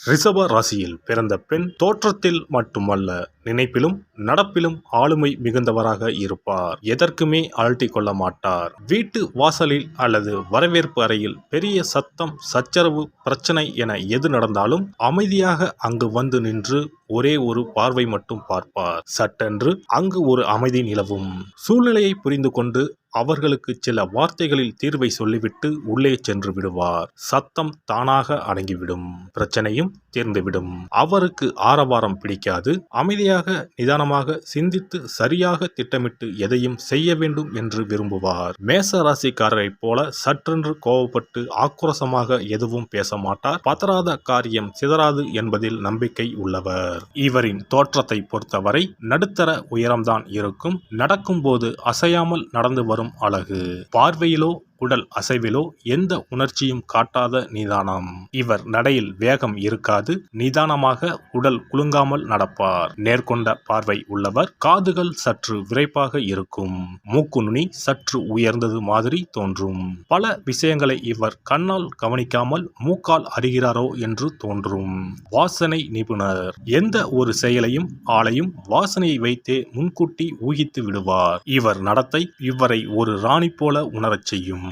ரிஷப ராசியில் பிறந்த பெண் தோற்றத்தில் மட்டுமல்ல, நினைப்பிலும் நடப்பிலும் ஆளுமை மிகுந்தவராக இருப்பார். எதற்குமே அலட்டிக் கொள்ள மாட்டார். வீட்டு வாசலில் அல்லது வரவேற்பு அறையில் பெரிய சத்தம், சச்சரவு, பிரச்சனை என எது நடந்தாலும் அமைதியாக அங்கு வந்து நின்று ஒரே ஒரு பார்வை மட்டும் பார்ப்பார். சட்டென்று அங்கு ஒரு அமைதி நிலவும். சூழ்நிலையை புரிந்து கொண்டு அவர்களுக்கு சில வார்த்தைகளில் தீர்வை சொல்லிவிட்டு உள்ளே சென்று விடுவார். சத்தம் தானாக அடங்கிவிடும். பிரச்சனையும் தீர்ந்துவிடும். அவருக்கு ஆரவாரம் பிடிக்காது. அமைதியாக நிதானமாக சிந்தித்து சரியாக திட்டமிட்டு எதையும் செய்ய வேண்டும் என்று விரும்புவார். மேச ராசிக்காரரைப் போல சற்றென்று கோபப்பட்டு ஆக்ரோசமாக எதுவும் பேச மாட்டார். பதறாத காரியம் சிதறாது என்பதில் நம்பிக்கை உள்ளவர். இவரின் தோற்றத்தை பொறுத்தவரை நடுத்தர உயரம்தான் இருக்கும். நடக்கும்போது அசையாமல் நடந்து வரும் அழகு. பார்வையிலோ உடல் அசைவிலோ எந்த உணர்ச்சியும் காட்டாத நிதானம். இவர் நடையில் வேகம் இருக்காது. நிதானமாக உடல் குலுங்காமல் நடப்பார். நேர்கொண்ட பார்வை உள்ளவர். காதுகள் சற்று விரைப்பாக இருக்கும். மூக்கு நுனி சற்று உயர்ந்தது மாதிரி தோன்றும். பல விஷயங்களை இவர் கண்ணால் கவனிக்காமல் மூக்கால் அறிகிறாரோ என்று தோன்றும். வாசனை நிபுணர். எந்த ஒரு செயலையும் ஆளையும் வாசனையை வைத்தே முன்கூட்டி ஊகித்து விடுவார். இவர் நடத்தை இவரை ஒரு ராணி போல உணரச் செய்யும்.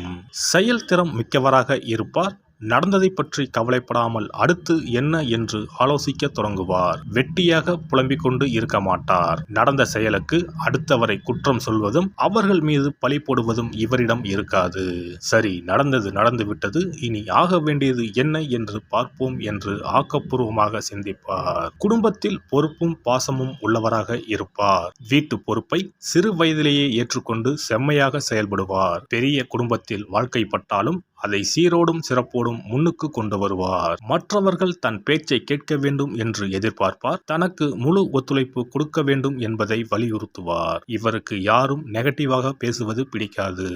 செயல்திறம் மிக்கவராக இருப்பார். நடந்ததை பற்றி கவலைப்படாமல் அடுத்து என்ன என்று ஆலோசிக்க தொடங்குவார். வெட்டியாக புலம்பிக் கொண்டு இருக்க மாட்டார். நடந்த செயலுக்கு அடுத்தவரை குற்றம் சொல்வதும் அவர்கள் மீது பழி போடுவதும் இவரிடம் இருக்காது. சரி, நடந்தது நடந்துவிட்டது, இனி ஆக வேண்டியது என்ன என்று பார்ப்போம் என்று ஆக்கப்பூர்வமாக சிந்திப்பார். குடும்பத்தில் பொறுப்பும் பாசமும் உள்ளவராக இருப்பார். வீட்டு பொறுப்பை சிறு வயதிலேயே ஏற்றுக்கொண்டு செம்மையாக செயல்படுவார். பெரிய குடும்பத்தில் வாழ்க்கைப்பட்டாலும் அதை சீரோடும் சிறப்போடும் முன்னுக்கு கொண்டு வருவார். மற்றவர்கள் தன் பேச்சை கேட்க வேண்டும் என்று எதிர்பார்ப்பார். தனக்கு முழு ஒத்துழைப்பு கொடுக்க வேண்டும் என்பதை வலியுறுத்துவார். இவருக்கு யாரும் நெகட்டிவாக பேசுவது பிடிக்காது.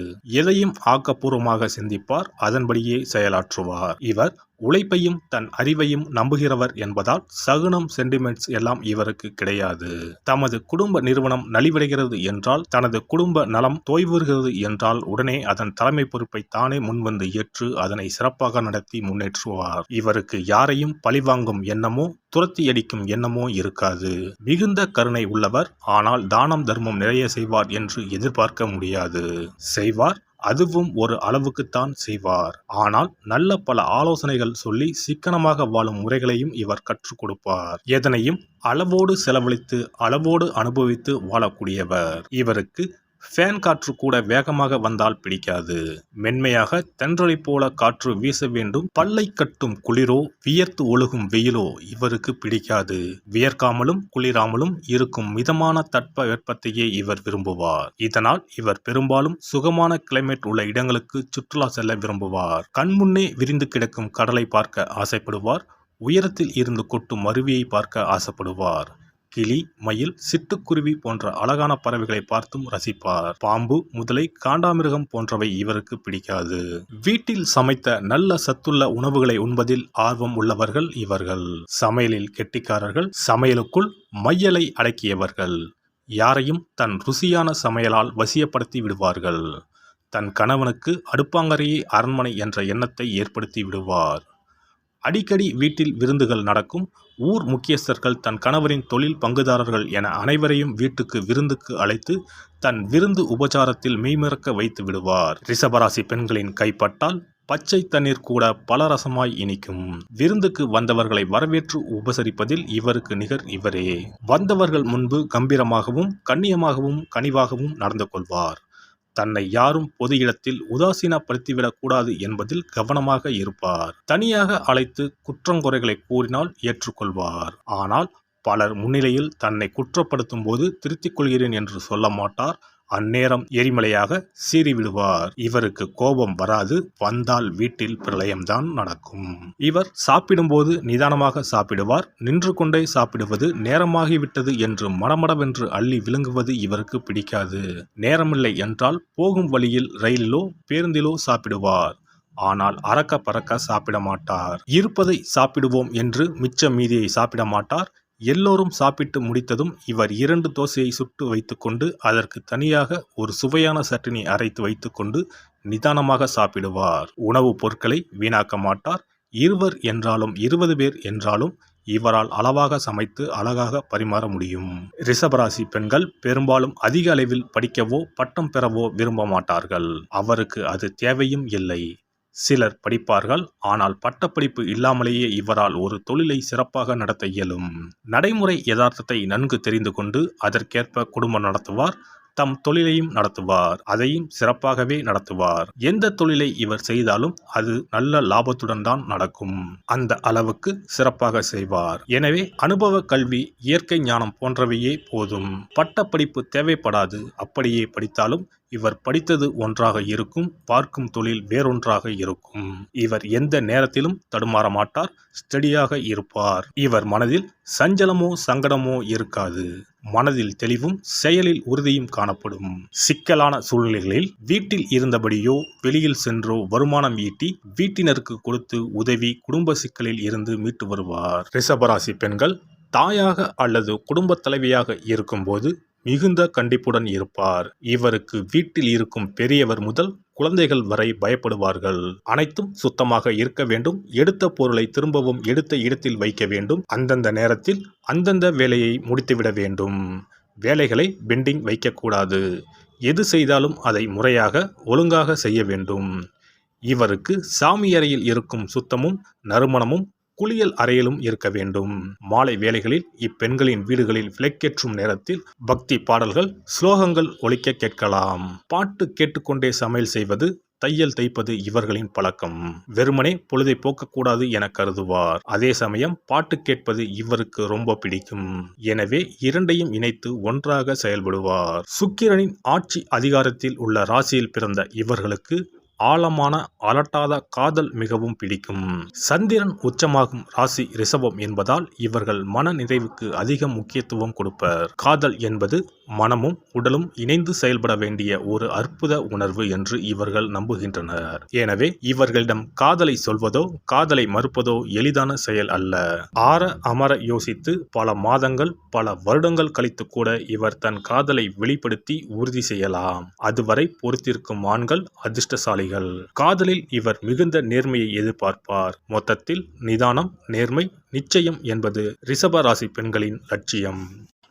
எதையும் ஆக்கப்பூர்வமாக சிந்திப்பார். அதன்படியே செயலாற்றுவார். இவர் உழைப்பையும் தன் அறிவையும் நம்புகிறவர் என்பதால் சகுனம், சென்டிமெண்ட்ஸ் எல்லாம் இவருக்கு கிடையாது. தமது குடும்ப நிறுவனம் நலிவடைகிறது என்றால், தனது குடும்ப நலம் தோய்வுறுகிறது என்றால் உடனே அதன் தலைமை பொறுப்பை தானே முன்வந்து ஏற்று அதனை சிறப்பாக நடத்தி முன்னேற்றுவார். இவருக்கு யாரையும் பழிவாங்கும் எண்ணமோ துரத்தி அடிக்கும் எண்ணமோ இருக்காது. மிகுந்த கருணை உள்ளவர். ஆனால் தானம் தர்மம் நிறைய செய்வார் என்று எதிர்பார்க்க முடியாது. செய்வார், அதுவும் ஒரு அளவுக்குத்தான் செய்வார். ஆனால் நல்ல பல ஆலோசனைகள் சொல்லி சிக்கனமாக வாழும் முறைகளையும் இவர் கற்றுக் கொடுப்பார். எதனையும் அளவோடு செலவழித்து அளவோடு அனுபவித்து வாழக்கூடியவர். இவருக்கு ஃபேன் காற்று கூட வேகமாக வந்தால் பிடிக்காது. மென்மையாக தென்றலை போல காற்று வீச வேண்டும். பல்லை கட்டும் குளிரோ வியர்த்து ஒழுகும் வெயிலோ இவருக்கு பிடிக்காது. வியர்க்காமலும் குளிராமலும் இருக்கும் மிதமான தட்ப வெப்பத்தையே இவர் விரும்புவார். இதனால் இவர் பெரும்பாலும் சுகமான கிளைமேட் உள்ள இடங்களுக்கு சுற்றுலா செல்ல விரும்புவார். கண்முன்னே விரிந்து கிடக்கும் கடலை பார்க்க ஆசைப்படுவார். உயரத்தில் இருந்து கொட்டும் அருவியை பார்க்க ஆசைப்படுவார். கிளி, மயில், சிட்டுக்குருவி போன்ற அழகான பறவைகளை பார்த்தும் ரசிப்பார். பாம்பு, முதலை, காண்டாமிருகம் போன்றவை இவருக்கு பிடிக்காது. வீட்டில் சமைத்த நல்ல சத்துள்ள உணவுகளை உண்பதில் ஆர்வம் உள்ளவர்கள் இவர்கள். சமையலில் கெட்டிக்காரர்கள். சமையலுக்குள் மையலை அடக்கியவர்கள். யாரையும் தன் ருசியான சமையலால் வசியப்படுத்தி விடுவார்கள். தன் கணவனுக்கு அடுப்பாங்கரையே அரண்மனை என்ற எண்ணத்தை ஏற்படுத்தி விடுவார். அடிக்கடி வீட்டில் விருந்துகள் நடக்கும். ஊர் முக்கியஸ்தர்கள், தன் கணவரின் தொழில் பங்குதாரர்கள் என அனைவரையும் வீட்டுக்கு விருந்துக்கு அழைத்து தன் விருந்து உபச்சாரத்தில் மெய்மறக்க வைத்து விடுவார். ரிஷபராசி பெண்களின் கைப்பட்டால் பச்சை தண்ணீர் கூட பலரசமாய் இனிக்கும். விருந்துக்கு வந்தவர்களை வரவேற்று உபசரிப்பதில் இவருக்கு நிகர் இவரே. வந்தவர்கள் முன்பு கம்பீரமாகவும் கண்ணியமாகவும் கனிவாகவும் நடந்து கொள்வார். தன்னை யாரும் பொது இடத்தில் உதாசீனப்படுத்திவிடக் கூடாது என்பதில் கவனமாக இருப்பார். தனியாக அழைத்து குற்றங்குறைகளை கூறினால் ஏற்றுக்கொள்வார். ஆனால் பலர் முன்னிலையில் தன்னை குற்றப்படுத்தும் போது திருத்திக் கொள்கிறேன் என்று சொல்ல மாட்டார். அந்நேரம் எரிமலையாக சீறிவிடுவார். இவருக்கு கோபம் வராது. வந்தால் வீட்டில் பிரளயம்தான் நடக்கும். இவர் சாப்பிடும்போது நிதானமாக சாப்பிடுவார். நின்று கொண்டே சாப்பிடுவது, நேரமாகிவிட்டது என்று மடமடவென்று அள்ளி விழுங்குவது இவருக்கு பிடிக்காது. நேரமில்லை என்றால் போகும் வழியில் ரயிலிலோ பேருந்திலோ சாப்பிடுவார். ஆனால் அறக்க பறக்க சாப்பிட மாட்டார். இருப்பதை சாப்பிடுவோம் என்று மிச்ச மீதியை சாப்பிட மாட்டார். எல்லோரும் சாப்பிட்டு முடித்ததும் இவர் 2 தோசையை சுட்டு வைத்துக்கொண்டு அதற்கு தனியாக ஒரு சுவையான சட்டினி அரைத்து வைத்துக்கொண்டு நிதானமாக சாப்பிடுவார். உணவுப் பொருட்களை வீணாக்க மாட்டார். இருவர் என்றாலும் 20 பேர் என்றாலும் இவரால் அளவாக சமைத்து அழகாக பரிமாற முடியும். ரிஷபராசி பெண்கள் பெரும்பாலும் அதிக அளவில் படிக்கவோ பட்டம் பெறவோ விரும்ப மாட்டார்கள். அவருக்கு அது தேவையும் இல்லை. சிலர் படிப்பார்கள், ஆனால் பட்டப்படிப்பு இல்லாமலேயே இவரால் ஒரு தொழிலை சிறப்பாக நடத்த இயலும். நடைமுறை யதார்த்தத்தை நன்கு தெரிந்து கொண்டு அதற்கேற்ப குடும்பம் நடத்துவார். தம் தொழிலையும் நடத்துவார். அதையும் சிறப்பாகவே நடத்துவார். எந்த தொழிலை இவர் செய்தாலும் அது நல்ல லாபத்துடன் தான் நடக்கும். அந்த அளவுக்கு சிறப்பாக செய்வார். எனவே அனுபவ கல்வி, இயற்கை ஞானம் போன்றவையே போதும். பட்டப்படிப்பு தேவைப்படாது. அப்படியே படித்தாலும் இவர் படித்தது ஒன்றாக இருக்கும், பார்க்கும் தொழில் வேறொன்றாக இருக்கும். இவர் எந்த நேரத்திலும் தடுமாற மாட்டார், ஸ்டடியாக இருப்பார். இவர் மனதில் சஞ்சலமோ சங்கடமோ இருக்காது. மனதில் தெளிவும் செயலில் உறுதியும் காணப்படும். சிக்கலான சூழ்நிலைகளில் வீட்டில் இருந்தபடியோ வெளியில் சென்றோ வருமானம் ஈட்டி வீட்டினருக்கு கொடுத்து உதவி குடும்ப சிக்கலில் இருந்து மீட்டு வருவார். ரிஷபராசி பெண்கள் தாயாக அல்லது குடும்ப தலைவியாக இருக்கும்போது மிகுந்த கண்டிப்புடன் இருப்பார். இவருக்கு வீட்டில் இருக்கும் பெரியவர் முதல் குழந்தைகள் வரை பயப்படுவார்கள். அனைத்தும் சுத்தமாக இருக்க வேண்டும். எடுத்த பொருளை திரும்பவும் எடுத்த இடத்தில் வைக்க வேண்டும். அந்தந்த நேரத்தில் அந்தந்த வேலையை முடித்துவிட வேண்டும். வேலைகளை பெண்டிங் வைக்கக்கூடாது. எது செய்தாலும் அதை முறையாக ஒழுங்காக செய்ய வேண்டும். இவருக்கு சாமியறையில் இருக்கும் சுத்தமும் நறுமணமும் குளியல் அறையிலும் இருக்க வேண்டும். மாலை வேளைகளில் இப்பெண்களின் வீடுகளில் விளக்கேற்றும் நேரத்தில் பக்தி பாடல்கள், ஸ்லோகங்கள் ஒலிக்க கேட்கலாம். பாட்டு கேட்டுக்கொண்டே சமையல் செய்வது, தையல் தைப்பது இவர்களின் பழக்கம். வெறுமனே பொழுதை போக்கக்கூடாது என கருதுவார். அதே சமயம் பாட்டு கேட்பது இவருக்கு ரொம்ப பிடிக்கும். எனவே இரண்டையும் இணைத்து ஒன்றாக செயல்படுவார். சுக்கிரனின் ஆட்சி அதிகாரத்தில் உள்ள ராசியில் பிறந்த இவர்களுக்கு ஆழமான அலட்டாத காதல் மிகவும் பிடிக்கும். சந்திரன் உச்சமாகும் ராசி ரிஷபம் என்பதால் இவர்கள் மன நிறைவுக்கு அதிக முக்கியத்துவம் கொடுப்பர். காதல் என்பது மனமும் உடலும் இணைந்து செயல்பட வேண்டிய ஒரு அற்புத உணர்வு என்று இவர்கள் நம்புகின்றனர். எனவே இவர்களிடம் காதலை சொல்வதோ காதலை மறுப்பதோ எளிதான செயல் அல்ல. ஆற அமர யோசித்து பல மாதங்கள் பல வருடங்கள் கழித்து கூட இவர் தன் காதலை வெளிப்படுத்தி உறுதி செய்யலாம். அதுவரை பொறுத்திருக்கும் ஆண்கள் அதிர்ஷ்டசாலிகள். காதலில் இவர் மிகுந்த நேர்மையை எதிர்பார்ப்பார். மொத்தத்தில் நிதானம், நேர்மை, நிச்சயம் என்பது ரிஷப ராசி பெண்களின் லட்சியம்.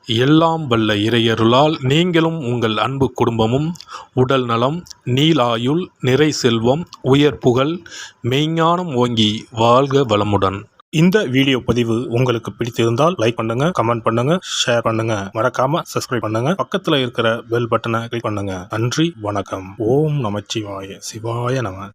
எல்லாம் வல்ல இறையருளால் நீங்களும் உங்கள் அன்பு குடும்பமும் உடல் நலம், நீலாயுள், நிறை செல்வம், உயர் புகழ், மெய்ஞானம் ஓங்கி வாழ்க வளமுடன். இந்த வீடியோ பதிவு உங்களுக்கு பிடித்திருந்தால் லைக் பண்ணுங்க, கமெண்ட் பண்ணுங்க, ஷேர் பண்ணுங்க. மறக்காம சப்ஸ்கிரைப் பண்ணுங்க. பக்கத்துல இருக்கிற பெல் பட்டனை கிளிக் பண்ணுங்க. நன்றி, வணக்கம். ஓம் நமச்சிவாய. சிவாய நம.